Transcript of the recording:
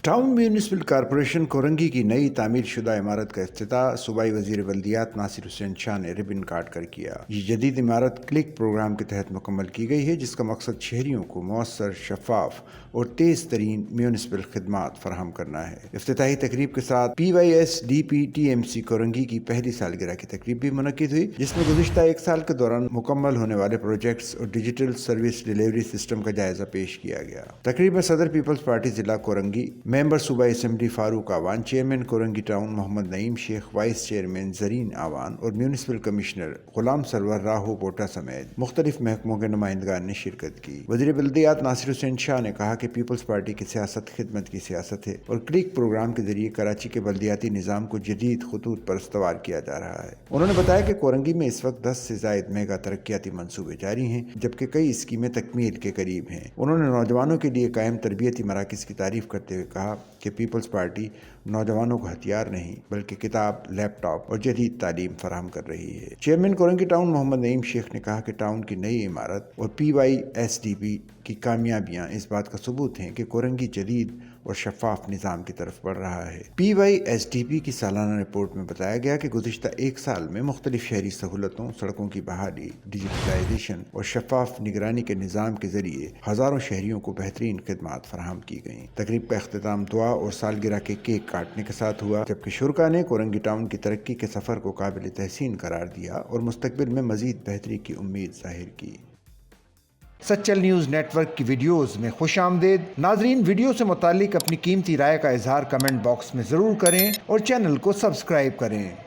Town municipal corporation Korangi की नई तामीर शुदा इमारत का इफ्तिताह सूबाई वजीर बल्दियात नासिर हुसैन शाह ने रिबन काट कर किया। ये जदीद इमारत क्लिक प्रोग्राम के तहत मुकम्मल की गई है, जिसका मकसद शहरियों को मौसर, शफाफ और तेज़ तरीन म्यूनिसिपल खदमात फराहम करना है। इफ्तिताही तकरीब के साथ PYSDPTMC कोरंगी की पहली सालगिरह की तकरीब भी मुनक्किद हुई, जिसमें गुज़िश्ता एक साल के दौरान मुकम्मल होने वाले प्रोजेक्ट्स और डिजिटल सर्विस डिलीवरी सिस्टम का जायजा पेश किया गया। तकरीब में सदर पीपल्स पार्टी जिला कोरंगी, मेंबर सूबाई assembly Farooq Awan, chairman Korangi town Mohammad Naeem Sheikh, vice chairman Zareen Awan और म्यूनिसिपल कमिश्नर गुलाम सरवर राहू बोटा समेत मुख्तलिफ महकमों के नुमाइंदगान ने शिरकत की। वज़ीर बल्दियात नासिर हुसैन शाह ने कहा कि पीपल्स पार्टी की सियासत खिदमत की सियासत है और क्लिक प्रोग्राम के जरिए कराची के बल्दियाती निज़ाम को जदीद खतूत पर इस्तवार किया जा रहा है। उन्होंने बताया कि कोरंगी में इस वक्त 10 से ज़ायद मेगा तरक्याती मनसूबे जारी हैं, जबकि कई स्कीमें तकमील के करीब हैं। उन्होंने नौजवानों के लिए कायम तरबियती मराकज़ की तारीफ करते हुए कहा कि पीपल्स पार्टी नौजवानों को हथियार नहीं बल्कि किताब, लैपटॉप और जदीद तालीम फराहम कर रही है। चेयरमैन कोरंगी टाउन मोहम्मद नईम शेख ने कहा कि टाउन की नई इमारत और PYSDP की कामयाबियां इस बात का सबूत हैं कि कोरंगी जदीद और शफाफ निज़ाम की तरफ बढ़ रहा है। PYSDP की सालाना रिपोर्ट में बताया गया कि गुज़िश्ता एक साल में मुख्तलिफ शहरी सहूलतों, सड़कों की बहाली, डिजिटलाइजेशन और शफाफ निगरानी के निज़ाम के जरिए हज़ारों शहरियों को बेहतरीन खिदमात फराहम की गई। तकरीब का अख्तिताम दुआ और सालगिरह के केक काटने के साथ हुआ, जबकि शुरका ने कोरंगी टाउन की तरक्की के सफ़र को काबिल तहसीन करार दिया और मुस्तकबिल में मज़ीद बेहतरी की उम्मीद ज़ाहिर की। सच्चल न्यूज़ नेटवर्क की वीडियोज़ में खुश आमदेद। नाजरीन, वीडियो से मुतालिक अपनी कीमती राय का इजहार कमेंट बॉक्स में ज़रूर करें और चैनल को सब्सक्राइब करें।